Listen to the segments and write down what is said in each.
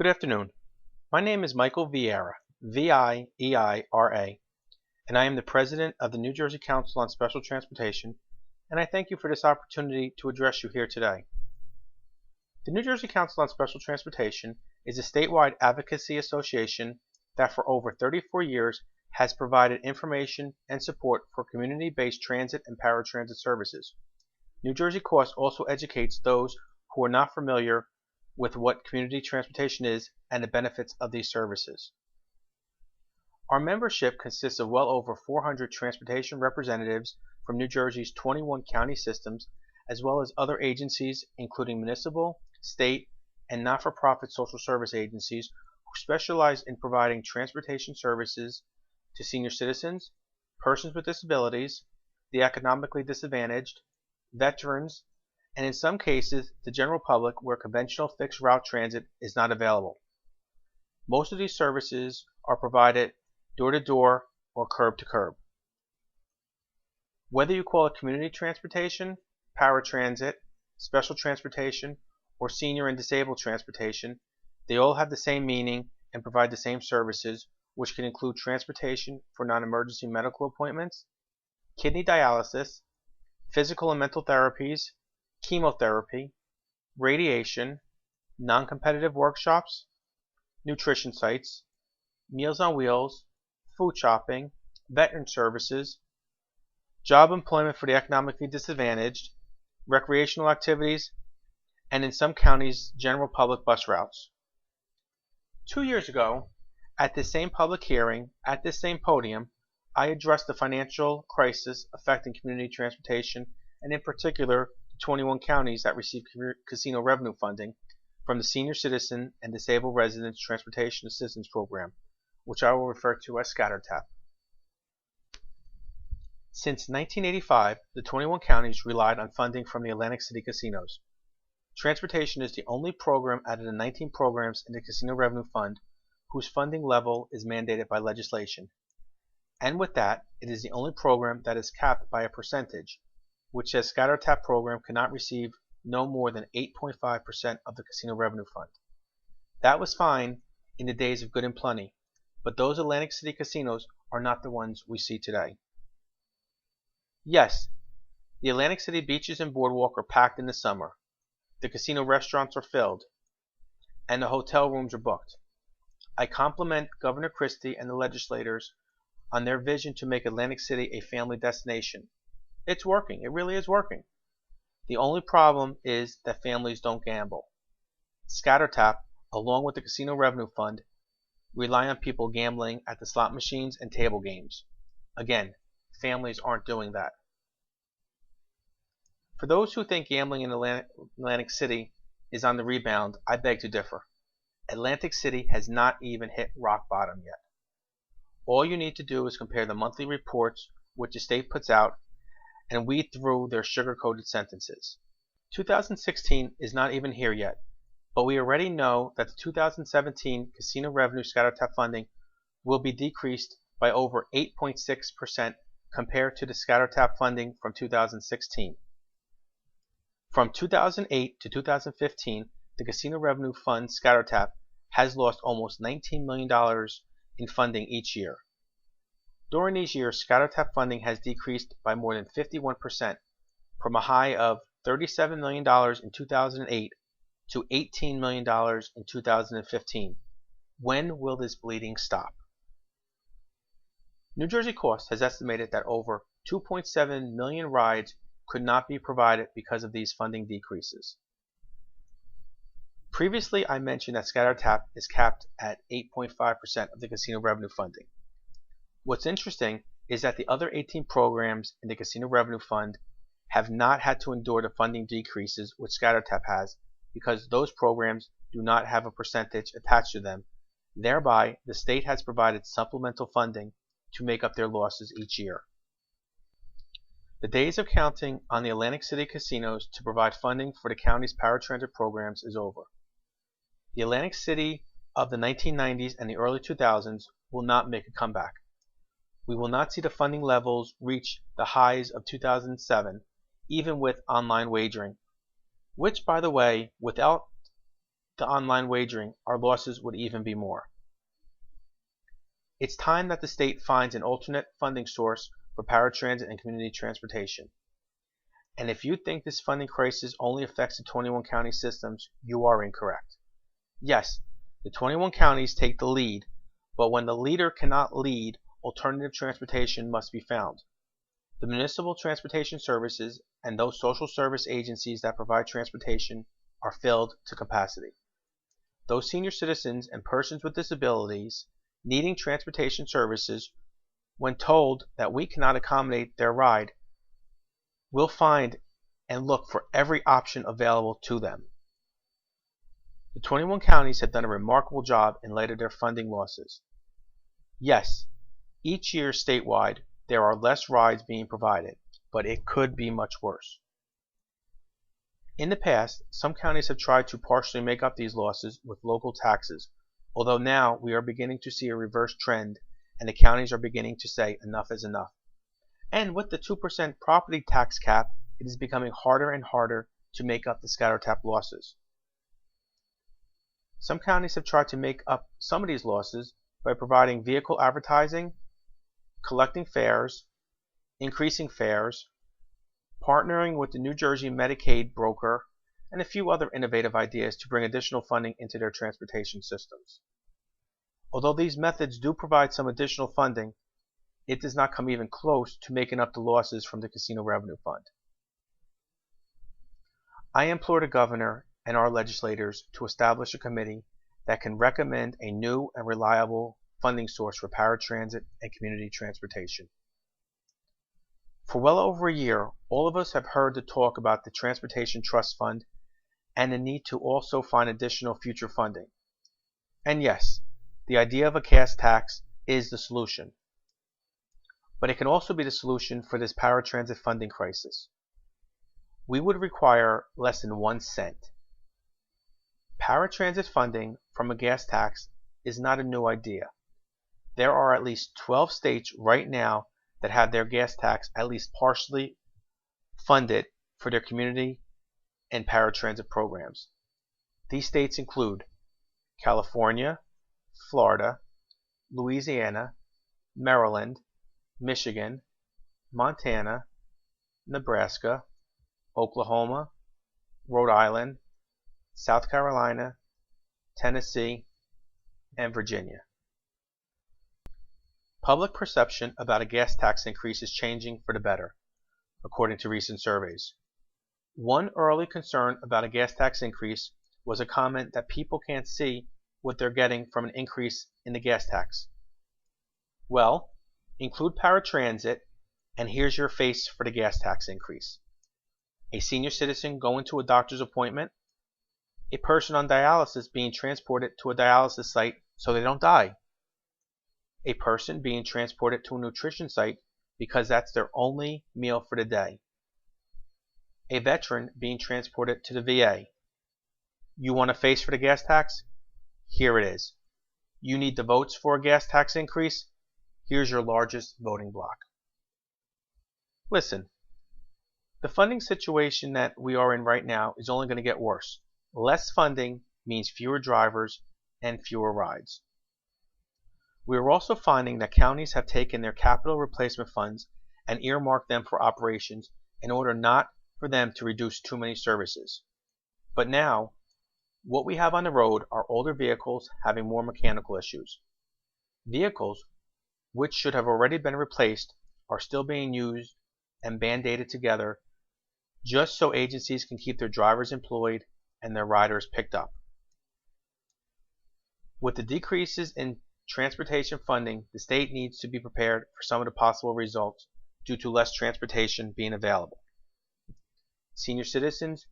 Good afternoon. My name is Michael Vieira, V-I-E-I-R-A, and I am the President of the New Jersey Council on Special Transportation, and I thank you for this opportunity to address you here today. The New Jersey Council on Special Transportation is a statewide advocacy association that for over 34 years has provided information and support for community-based transit and paratransit services. New Jersey Coast also educates those who are not familiar with what community transportation is and the benefits of these services. Our membership consists of well over 400 transportation representatives from New Jersey's 21 county systems, as well as other agencies including municipal, state, and not-for-profit social service agencies who specialize in providing transportation services to senior citizens, persons with disabilities, the economically disadvantaged, veterans, and in some cases the general public where conventional fixed route transit is not available. Most of these services are provided door-to-door or curb-to-curb. Whether you call it community transportation, paratransit, special transportation, or senior and disabled transportation, they all have the same meaning and provide the same services, which can include transportation for non-emergency medical appointments, kidney dialysis, physical and mental therapies, chemotherapy, radiation, non-competitive workshops, nutrition sites, Meals on Wheels, food shopping, veteran services, job employment for the economically disadvantaged, recreational activities, and in some counties, general public bus routes. 2 years ago, at this same public hearing, at this same podium, I addressed the financial crisis affecting community transportation, and in particular, 21 counties that receive casino revenue funding from the Senior Citizen and Disabled Residents Transportation Assistance Program, which I will refer to as ScatterTAP. Since 1985, the 21 counties relied on funding from the Atlantic City casinos. Transportation is the only program out of the 19 programs in the Casino Revenue Fund whose funding level is mandated by legislation. And with that, it is the only program that is capped by a percentage, which says ScatterTAP program cannot receive no more than 8.5% of the Casino Revenue Fund. That was fine in the days of good and plenty, but those Atlantic City casinos are not the ones we see today. Yes, the Atlantic City beaches and boardwalk are packed in the summer, the casino restaurants are filled, and the hotel rooms are booked. I compliment Governor Christie and the legislators on their vision to make Atlantic City a family destination. It's working. It really is working. The only problem is that families don't gamble. ScatterTAP, along with the Casino Revenue Fund, rely on people gambling at the slot machines and table games. Again, families aren't doing that. For those who think gambling in Atlantic City is on the rebound, I beg to differ. Atlantic City has not even hit rock bottom yet. All you need to do is compare the monthly reports which the state puts out and weed through their sugar-coated sentences. 2016 is not even here yet, but we already know that the 2017 Casino Revenue ScatterTAP funding will be decreased by over 8.6% compared to the ScatterTAP funding from 2016. From 2008 to 2015, the Casino Revenue Fund ScatterTAP has lost almost $19 million in funding each year. During these years, ScatterTAP funding has decreased by more than 51%, from a high of $37 million in 2008 to $18 million in 2015. When will this bleeding stop? New Jersey Coast has estimated that over 2.7 million rides could not be provided because of these funding decreases. Previously, I mentioned that ScatterTAP is capped at 8.5% of the casino revenue funding. What's interesting is that the other 18 programs in the Casino Revenue Fund have not had to endure the funding decreases which ScatterTAP has because those programs do not have a percentage attached to them. Thereby, the state has provided supplemental funding to make up their losses each year. The days of counting on the Atlantic City casinos to provide funding for the county's paratransit programs is over. The Atlantic City of the 1990s and the early 2000s will not make a comeback. We will not see the funding levels reach the highs of 2007, even with online wagering, which, by the way, without the online wagering, our losses would even be more. It's time that the state finds an alternate funding source for paratransit and community transportation. And if you think this funding crisis only affects the 21 county systems, you are incorrect. Yes, the 21 counties take the lead, but when the leader cannot lead, alternative transportation must be found. The municipal transportation services and those social service agencies that provide transportation are filled to capacity. Those senior citizens and persons with disabilities needing transportation services, when told that we cannot accommodate their ride, will find and look for every option available to them. The 21 counties have done a remarkable job in light of their funding losses. Yes, each year statewide there are less rides being provided, but it could be much worse. In the past, some counties have tried to partially make up these losses with local taxes, although now we are beginning to see a reverse trend and the counties are beginning to say enough is enough. And with the 2% property tax cap, it is becoming harder and harder to make up the scatter tap losses. Some counties have tried to make up some of these losses by providing vehicle advertising, collecting fares, increasing fares, partnering with the New Jersey Medicaid broker, and a few other innovative ideas to bring additional funding into their transportation systems. Although these methods do provide some additional funding, it does not come even close to making up the losses from the Casino Revenue Fund. I implore the governor and our legislators to establish a committee that can recommend a new and reliable funding source for paratransit and community transportation. For well over a year, all of us have heard the talk about the Transportation Trust Fund and the need to also find additional future funding. And yes, the idea of a gas tax is the solution. But it can also be the solution for this paratransit funding crisis. We would require less than 1 cent. Paratransit funding from a gas tax is not a new idea. There are at least 12 states right now that have their gas tax at least partially funded for their community and paratransit programs. These states include California, Florida, Louisiana, Maryland, Michigan, Montana, Nebraska, Oklahoma, Rhode Island, South Carolina, Tennessee, and Virginia. Public perception about a gas tax increase is changing for the better, according to recent surveys. One early concern about a gas tax increase was a comment that people can't see what they're getting from an increase in the gas tax. Well, include paratransit, and here's your face for the gas tax increase. A senior citizen going to a doctor's appointment, a person on dialysis being transported to a dialysis site so they don't die, a person being transported to a nutrition site because that's their only meal for the day, a veteran being transported to the VA. You want a face for the gas tax? Here it is. You need the votes for a gas tax increase? Here's your largest voting block. Listen, the funding situation that we are in right now is only going to get worse. Less funding means fewer drivers and fewer rides. We are also finding that counties have taken their capital replacement funds and earmarked them for operations in order not for them to reduce too many services. But now, what we have on the road are older vehicles having more mechanical issues. Vehicles, which should have already been replaced, are still being used and band-aided together just so agencies can keep their drivers employed and their riders picked up. With the decreases in transportation funding, the state needs to be prepared for some of the possible results due to less transportation being available. Senior citizens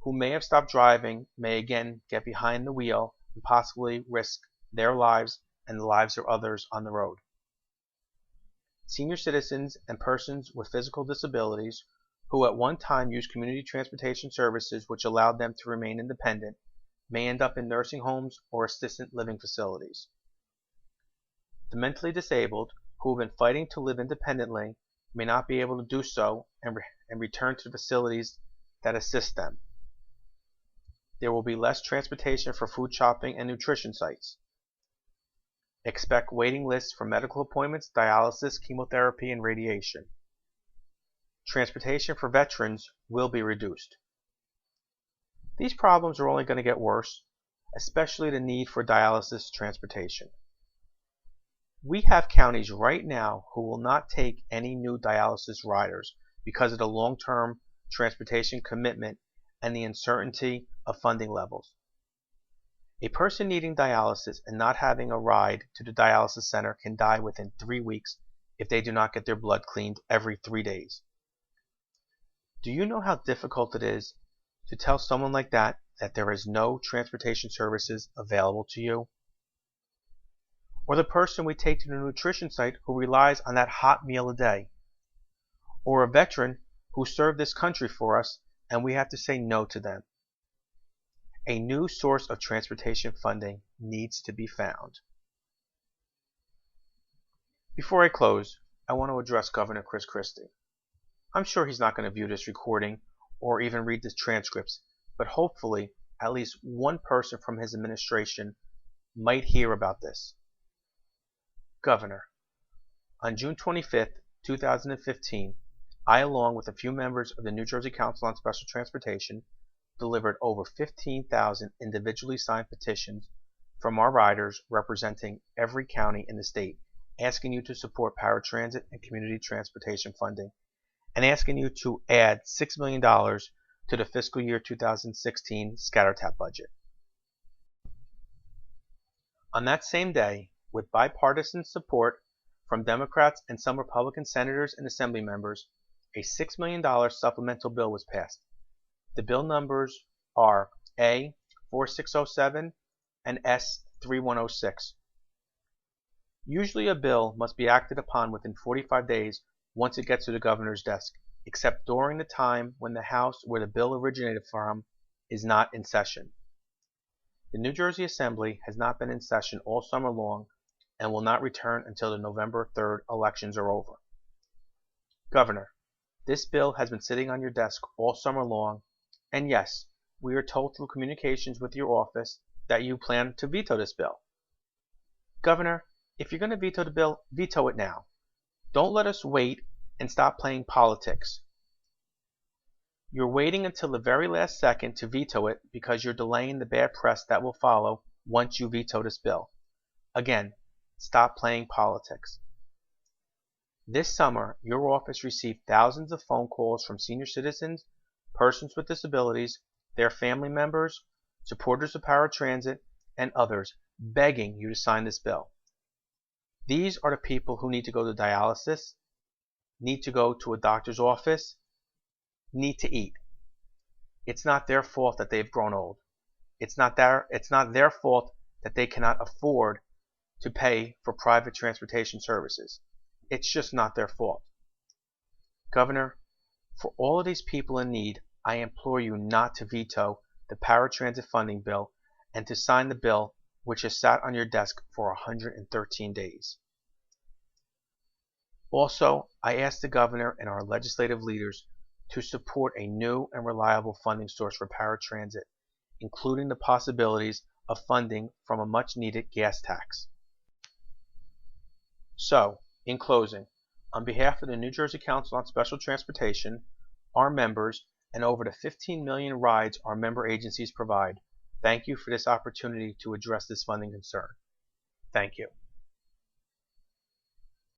who may have stopped driving may again get behind the wheel and possibly risk their lives and the lives of others on the road. Senior citizens and persons with physical disabilities who at one time used community transportation services which allowed them to remain independent may end up in nursing homes or assisted living facilities. The mentally disabled who have been fighting to live independently may not be able to do so and return to the facilities that assist them. There will be less transportation for food shopping and nutrition sites. Expect waiting lists for medical appointments, dialysis, chemotherapy, and radiation. Transportation for veterans will be reduced. These problems are only going to get worse, especially the need for dialysis transportation. We have counties right now who will not take any new dialysis riders because of the long-term transportation commitment and the uncertainty of funding levels. A person needing dialysis and not having a ride to the dialysis center can die within 3 weeks if they do not get their blood cleaned every 3 days. Do you know how difficult it is to tell someone like that there is no transportation services available to you? Or the person we take to the nutrition site who relies on that hot meal a day? Or a veteran who served this country for us and we have to say no to them? A new source of transportation funding needs to be found. Before I close, I want to address Governor Chris Christie. I'm sure he's not going to view this recording or even read the transcripts, but hopefully at least one person from his administration might hear about this. Governor, on June 25, 2015, I, along with a few members of the New Jersey Council on Special Transportation, delivered over 15,000 individually signed petitions from our riders representing every county in the state, asking you to support paratransit and community transportation funding, and asking you to add $6 million to the fiscal year 2016 ScatterTap budget. On that same day, with bipartisan support from Democrats and some Republican senators and assembly members, a $6 million supplemental bill was passed. The bill numbers are A 4607 and S 3106. Usually a bill must be acted upon within 45 days once it gets to the governor's desk, except during the time when the House where the bill originated from is not in session. The New Jersey Assembly has not been in session all summer long and will not return until the November 3rd elections are over. Governor, this bill has been sitting on your desk all summer long, and yes, we are told through communications with your office that you plan to veto this bill. Governor, if you're going to veto the bill, veto it now. Don't let us wait and stop playing politics. You're waiting until the very last second to veto it because you're delaying the bad press that will follow once you veto this bill. Again, stop playing politics. This summer, your office received thousands of phone calls from senior citizens, persons with disabilities, their family members, supporters of paratransit, and others begging you to sign this bill. These are the people who need to go to dialysis, need to go to a doctor's office, need to eat. It's not their fault that they've grown old. It's not their fault that they cannot afford to pay for private transportation services. It's just not their fault. Governor, for all of these people in need, I implore you not to veto the paratransit funding bill and to sign the bill which has sat on your desk for 113 days. Also, I ask the governor and our legislative leaders to support a new and reliable funding source for paratransit, including the possibilities of funding from a much-needed gas tax. So, in closing, on behalf of the New Jersey Council on Special Transportation, our members, and over the 15 million rides our member agencies provide, thank you for this opportunity to address this funding concern. Thank you.